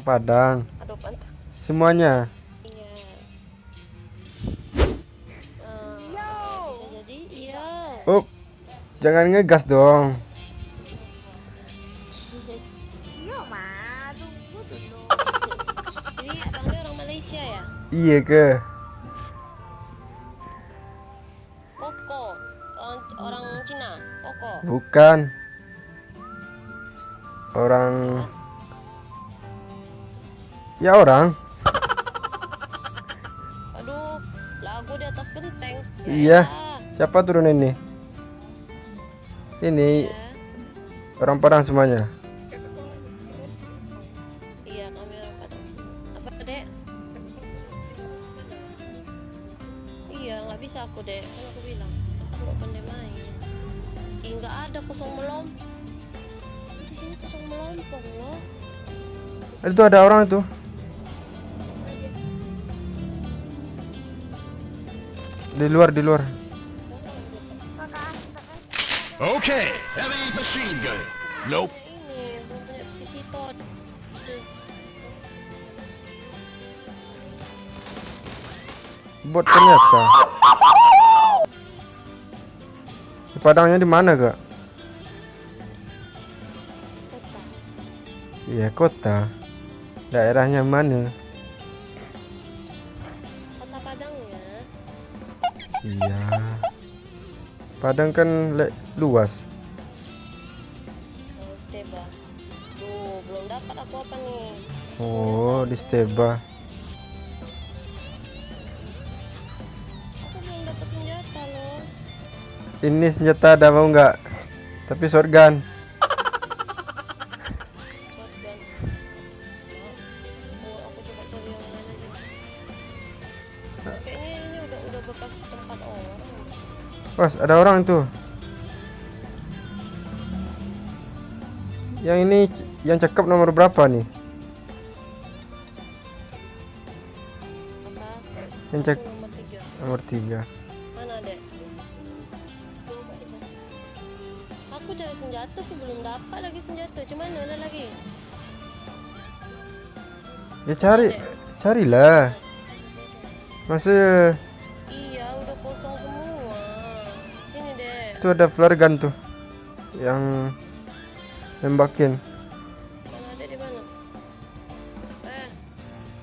Padang. Aduh, pantas. Semuanya. Iya. Bisa jadi iya. Up, jangan ngegas dong. Iya, Ma. Tunggu dulu. Ini abangnya orang Malaysia ya? Iya ke? Koko. Orang Cina. Koko. Bukan. Orang. Terus, Ya orang. aduh, lagu di atas genteng. Ya Iya. elah. Siapa turun ini? Ini Ya. orang Padang semuanya. Iya, kami orang Padang semua. Apa, Dek? Iya, nggak bisa aku, Dek. Kan aku bilang, aku nggak pandai main. Ih, nggak ada kosong melompong. Di sini kosong melompong loh. Itu ada orang itu. Di luar. Okay, heavy machine gun. Nope. Ini belum punya visitor. Bot ternyata. Padangnya di mana, Kak? Kota. Iya, kota. Daerahnya mana? Kota Padangnya. Iya. Padang kan luas. Oh, Steba. Duh, belum dapat aku apa nih? Oh, di Steba. Aku belum dapat senjata loh. Ini senjata ada mau nggak? Tapi shotgun. Shotgun. Oh, aku coba cari yang lain aja. Kayaknya ini udah bekas tempat orang. Pas ada orang tuh. Yang ini yang cakep nomor berapa nih? Apa? Yang Aku cek nomor 3. nomor 3. Mana, Dek? Aku cari senjata, aku belum dapat lagi senjata. Cuman mana lagi? Ya carilah. Masa Iya, udah kosong semua. Sini, Dek. itu ada flare gun tuh yang nembakin. Mana ada di mana?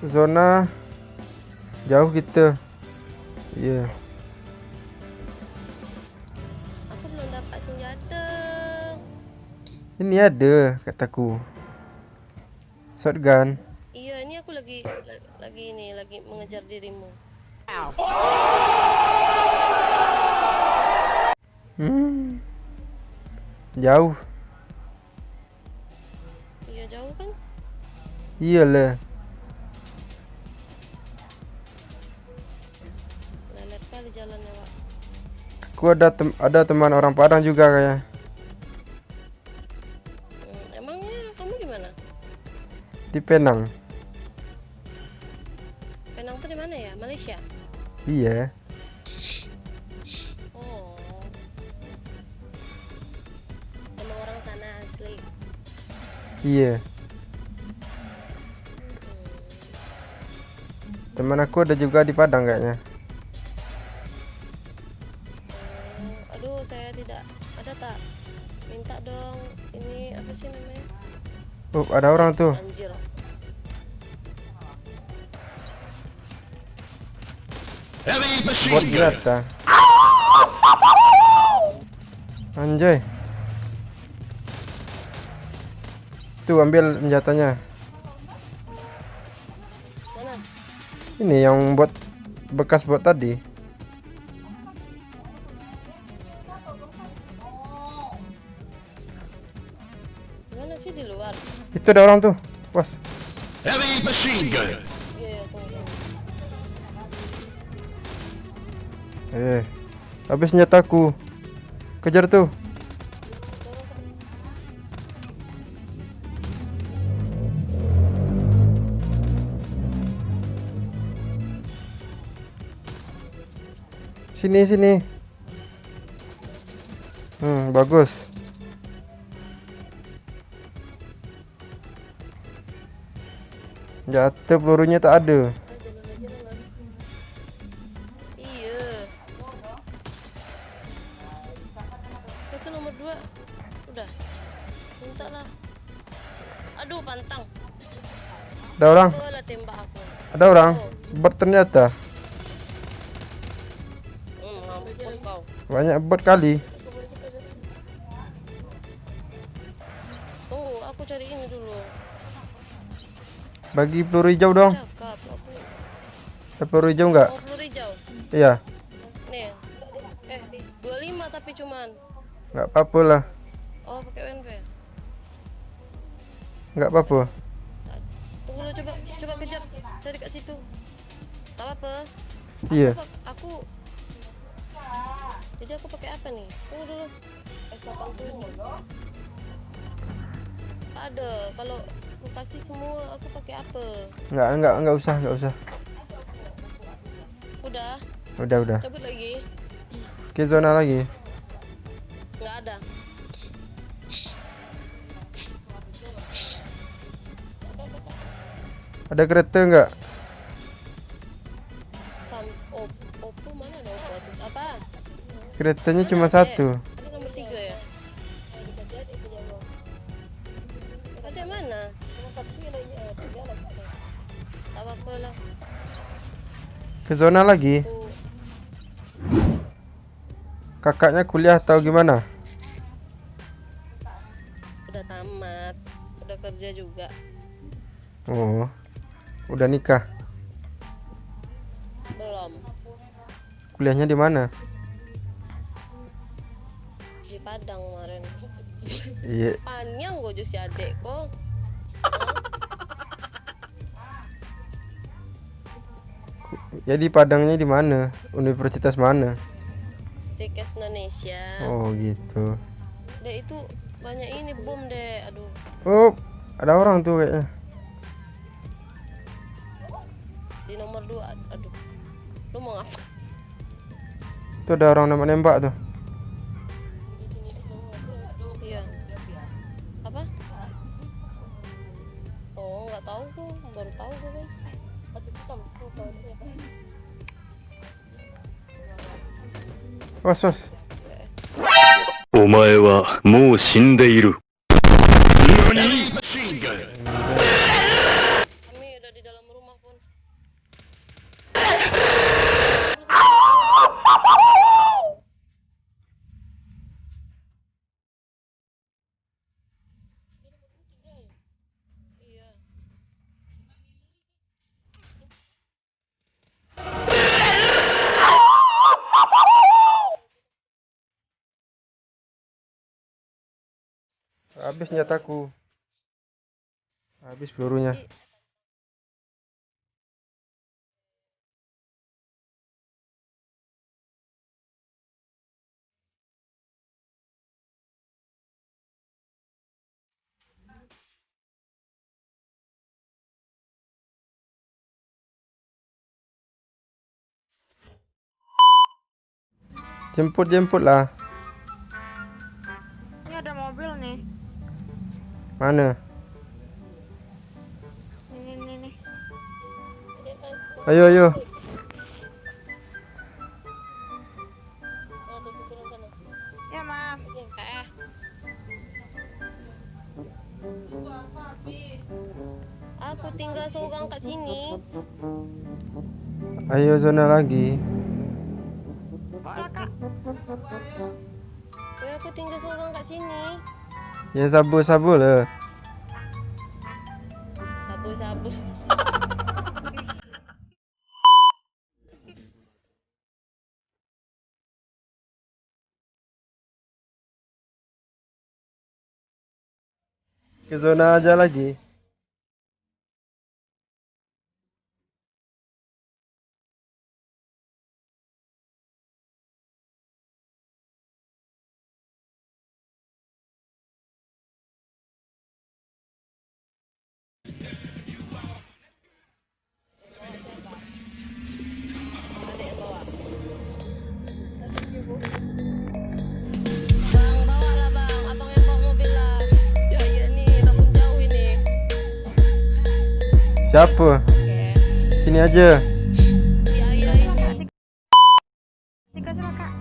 Zona jauh gitu. Iya. Aku belum dapat senjata. Ini ada kataku. Shotgun. Iya, ini aku lagi mengejar dirimu. Jauh. Iya, jauh kan? Iyalah. Lelet kali jalannya, Pak. Aku ada teman orang Padang juga kayak. Emangnya kamu di mana? Di Penang. Penang tuh di mana ya? Malaysia? Iya. Oh. Emang orang sana asli. Iya. Teman aku ada juga di Padang kayaknya. Aduh, saya tidak ada tak. Minta dong. Ini apa sih namanya? Oh, ada orang tuh. Anjir. Heavy Bot machine gun. ternyata. Anjay. Tuh ambil senjatanya. Mana? Ini yang bot bekas bot tadi. Mana sih di luar? Itu ada orang tuh. Bos. Heavy machine gun. Iya, tunggu. Habis senjataku. Kejar tuh. Sini. Bagus. Jatuh, pelurunya tak ada. Iya. Itu nomor 2. Udah. Minta lah. Aduh, pantang. Ada orang, Lah tembak aku. ada orang. Bot ternyata. Mampus kau. Banyak bot kali. Tunggu, aku cari ini dulu. Bagi peluru hijau dong. Cakap aku. Ada peluru hijau nggak? Mau peluru hijau. Iya, Nih. 25 tapi cuman. nggak apa-apa lah. Oh, pakai UNP. Nggak apa-apa. Tunggu dulu, coba kejar. Cari kat situ. Tak apa. Iya. Aku jadi aku pakai apa nih? Tunggu dulu. S80. Ada. Kalau aku kasih semua aku pakai apa? Nggak usah. Udah, Udah. cabut lagi. Ke zona lagi. Nggak ada. Ada kereta nggak? Oppo mana ada Oppo tuh? Apa? Keretanya Mana cuma ada? 1. Ada nomor 3 ya? Ada mana? Tak apa-apa lah. Ke zona lagi. Aku Kakaknya kuliah atau gimana? udah tamat, udah kerja juga. Oh, udah nikah. Belum. Kuliahnya di mana? Di Padang kemarin. Iya. Panjang gue si adek kok. Jadi Padangnya di mana? Universitas mana? Stikes Indonesia. Oh gitu. Dek itu banyak ini bom deh. Aduh. Oh, ada orang tuh kayaknya. Di nomor 2. Aduh. Lu mau ngapa? Tuh ada orang nembak tuh. Iya. Apa? Oh, nggak tahu tuh. Baru tahu gue kan. Waktu itu sama tuh kalau dia apa? Was. お前はもう死んでいる。 Heavy machine gun. Kami udah di dalam rumah pun. Iya. Habis nyataku. Habis pelurunya. Jemput lah. Ini ada mobil nih. Mana? Ini. Ayo. Oh, tuh turun sana. Ya maaf. Oke, Aku tinggal seorang kat sini. Ayo zona lagi. Kakak. Ya, aku tinggal seorang kat sini. Ya sabu lah. Sabu. Ke zona aja lagi. Adek yang bawa. Bang, bawa lah bang. Abang yang bawa mobil lah. Ya nih, udah pun jauh ini. Siapa? Oke. Sini aja. Si ayah ini. Dikasih sama kak.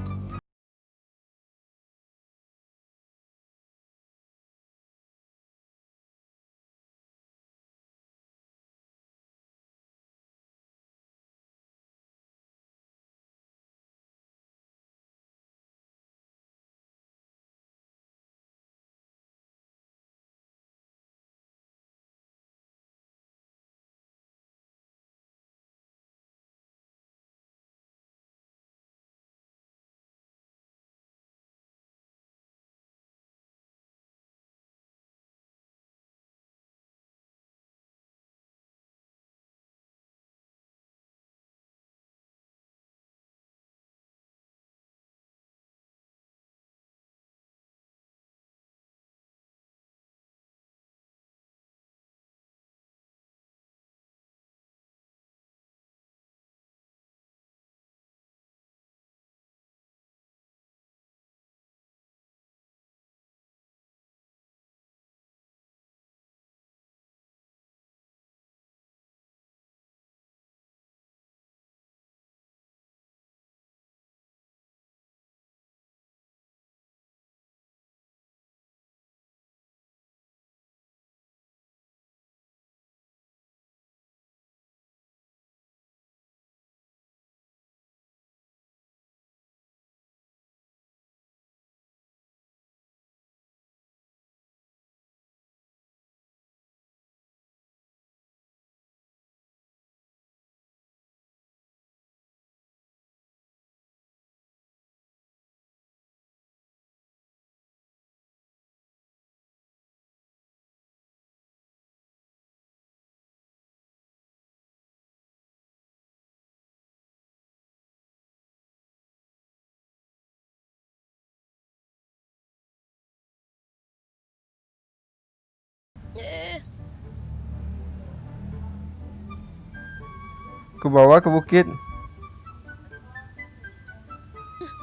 Ke bawah, ke bukit.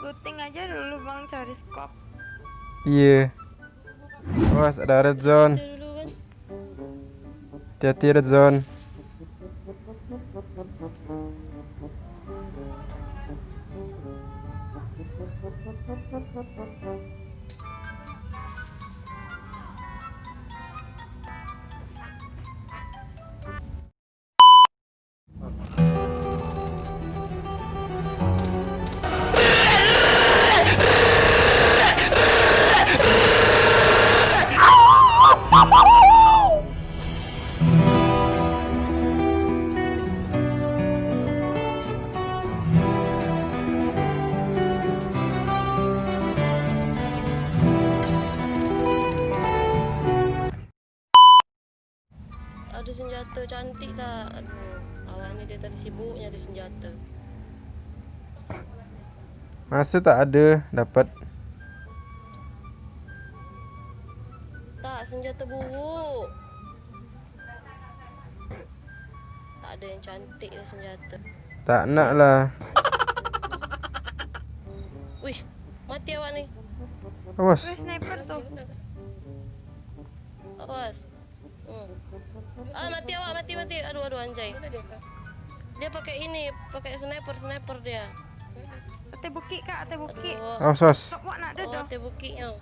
Looting aja dulu bang, cari skop. Iya. Awas, ada red zone. Kita dulu kan. Hati-hati red zone. Ada senjata cantik tak? Aduh, awak ni dia tadi sibuk nyari senjata. Masa tak ada dapat? Tak, senjata buruk. Tak ada yang cantik lah senjata. Tak nak lah. Wih, mati awak ni. Awas. Weh, sniper tuh. Awas. Ah, mati awak, mati. Aduh, anjay. Dia pakai ini, pakai sniper dia. Ate bukit kak, ate bukit. Aduh. Awas, awas. Kak buat nak ada Oh, dah. teh bukitnya.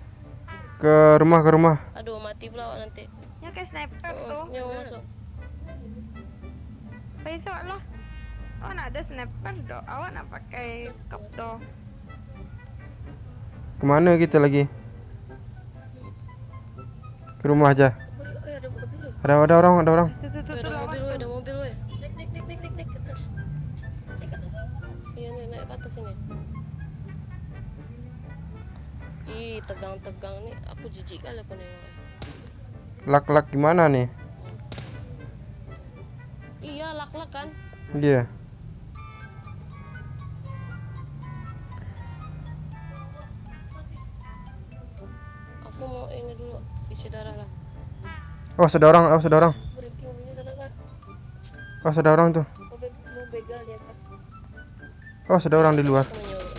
Ke rumah. Aduh, mati pula awak nanti. Ya kayak sniper tuh. Nyawa masuk. Besok lah. Oh nak ada sniper dong. Awak nak pakai skop dong. Kemana kita lagi? Ke rumah aja. Ada orang. Tuh Ada lawan mobil, tuh. weh. Naik ke atas. Naik ke atas. Iya, naik ke atas ini. Ih, tegang nih. Aku jijik kali aku nengok. Lak gimana nih? Iya, lak kan. Dia. Aku mau ini dulu, isi darah lah. Oh, ada orang. Breaking ini sadar kan? Oh, ada orang tuh. Mau begal dia kan? Oh, ada orang di luar. Aku menyuruh.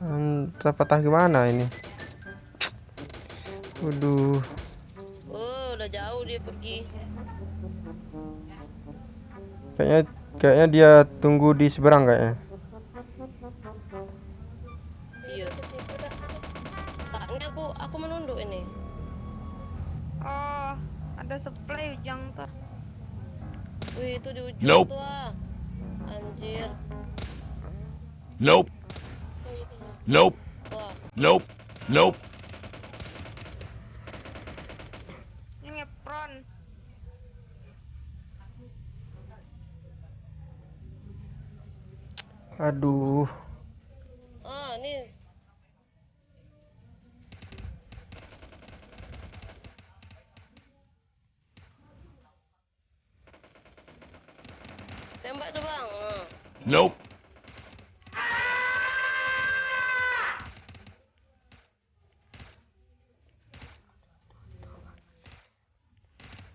Enggak. Patah gimana ini? Waduh. Oh, udah Udah jauh dia pergi. Kayaknya dia tunggu di seberang kayaknya. Iya. Taknya aku menunduk ini. Oh, ada supply ujang tuh. Wih, itu di ujung Nope. tuh ah. Anjir. Nope. Nope. Wah, Nope. Nope. Ini ngepron. Aduh. ini tembak tuh bang. Nope.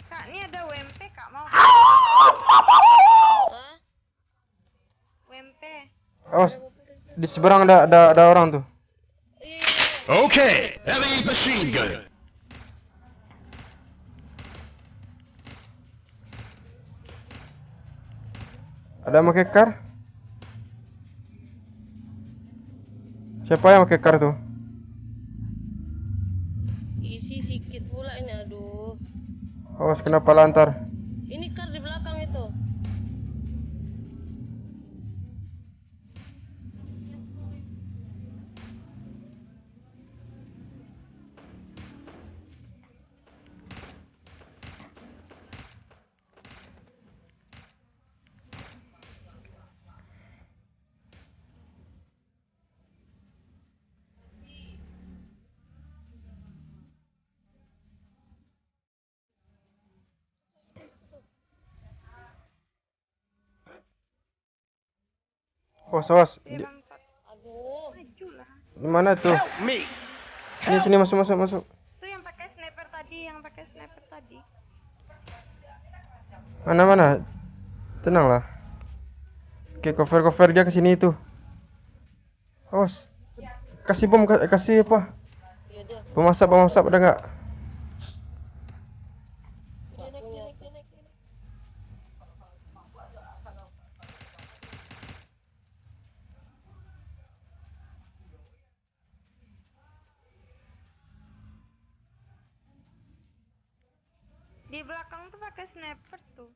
Kak, ini ada WMP, Kak mau? Hah? WMP. Awas, di seberang ada orang tuh. Iya. Okay. Heavy machine gun. Ada yang pakai car? Siapa yang pakai car tuh? Isi sikit pula ini, aduh. Awas kenapa lantar? Ini kar di belakang itu. Awas. Dia bangsat. Aduh. Maju lah. Di mana tuh? Me. Sini masuk. Itu yang pakai sniper tadi, Mana? Tenanglah. Oke, cover dia ke sini itu. Awas. Kasih bom, kasih apa? Iya dia. Pemasak ada nggak? Nggak punya. Di belakang tuh pakai sniper tuh.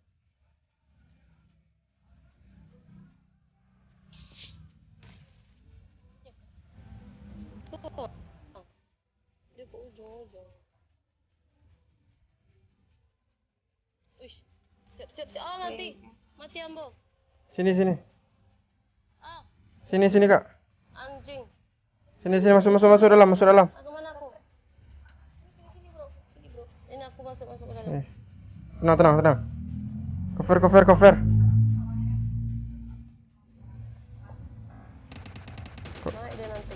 Tuh. Dia ke ujung. Wih. Siap. Oh, mati Ambo. Sini. Ah, Sini Kak. anjing. Sini masuk dalam. Aku mana aku? Sini bro. Ini aku masuk ke dalam. Eh. Tenang. Cover. Naik dia nanti.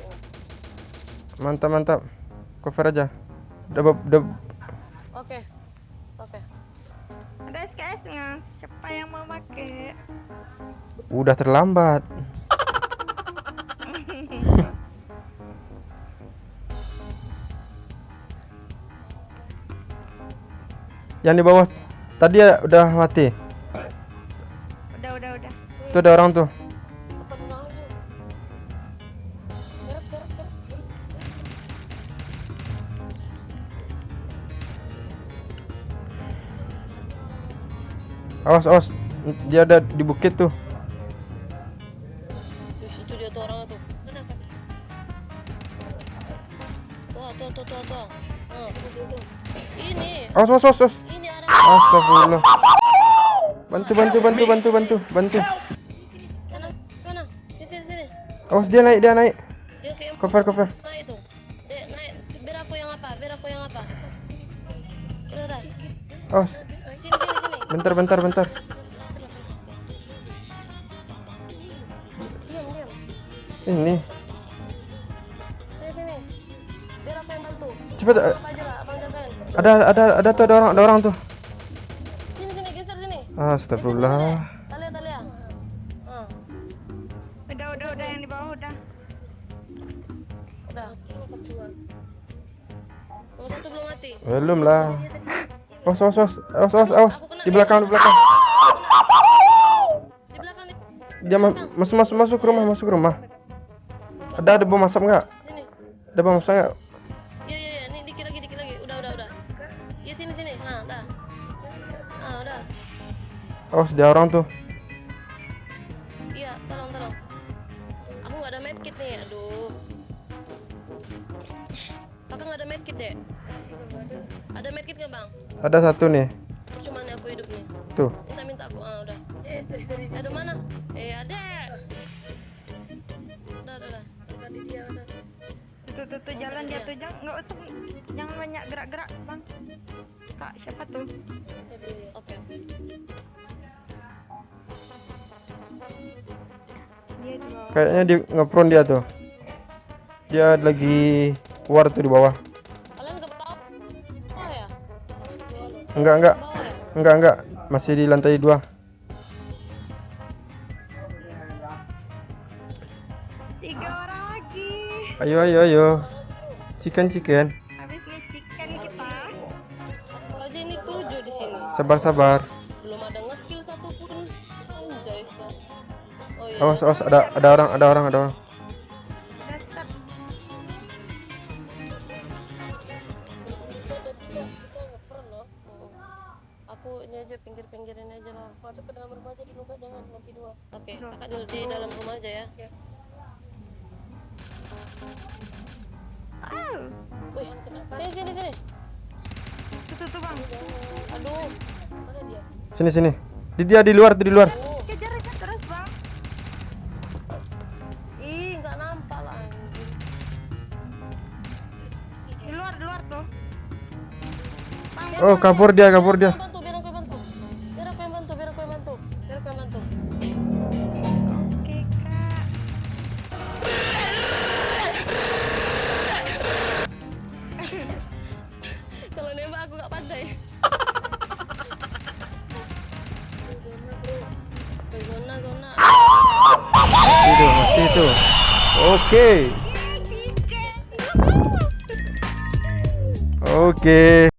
Mantap. Cover aja. Udah. Oke. Ada SKS nggak? Siapa yang mau pakai? Udah terlambat. Yang di bawah tadi ya udah mati. Udah. Tuh ada orang tuh. Apa tenang lagi? Garap. Awas. Dia ada di bukit tuh. Terus itu dia tuh orangnya tuh. Kenapa? Tuh. Ini. Awas. Ini ada. Astagfirullah. Bantu. Mana? Sini. Awas dia naik. Dia kayak Cover. naik tuh. Dia naik. Biar aku yang apa? Udah. Awas. Sini. Bentar. Diam. Ini. Sini. Biar aku yang bantu. Cepet. Apa aja lah, abang jagain. Ada orang tuh. Sini, geser sini. Astagfirullah. Talia. Udah yang di bawah udah. Udah. Nomor 1 belum mati. Belum lah. Awas, awas, awas, awas, awas, awas. Aku kena. Di belakang, di belakang. Di belakang nih. Dia masuk ke rumah, masuk ke rumah. Ada bom asap nggak? Sini. Ada bom asap nggak? Iya iya iya, nih dikit lagi. Udah. Iya sini. Nah, dah. Ah, udah. Awas, dia orang tuh. Iya, tolong. Aku nggak ada medkit nih, aduh. Kakak nggak ada medkit deh. Ada medkit nggak bang? Ada satu nih. Cuma nih aku hidup nih. Tuh. Minta aku, udah. Ada mana? Ada. Udah. Tuh jalan dia tuh, jangan banyak gerak-gerak bang. Kak, siapa tuh? Oke. Dia di bawah. Kayaknya dia ngepron dia tuh. Dia lagi keluar tuh di bawah. Kalian ke bawah? Oh ya? Enggak. Ke bawah ya? Enggak. Masih di lantai 2. 3 orang lagi. Ayo. Chicken. Habis nih chicken kita. Aku aja ini 7 di sini. Sabar. Belum ada ngekill satupun. Anjay. Oh iya. Awas, ada orang. Udah start. Kita ngepern loh. Aku ini aja pinggir-pinggirin aja lah. Masuk ke dalam rumah aja dulu kan, jangan nanti dua. Oke, kakak dulu di dalam rumah aja ya. Wih, sini. Tuh bang. Aduh, mana dia? Sini. Dia di luar. Oh, Kejar terus bang. ih, nggak nampak lah anjing. Di luar tuh. Bang, Oh, kabur dia. Biar aku yang bantu. Biar aku yang bantu. Oke kak. Kalau nembak aku nggak pandai. Zona. Mati itu. Oke.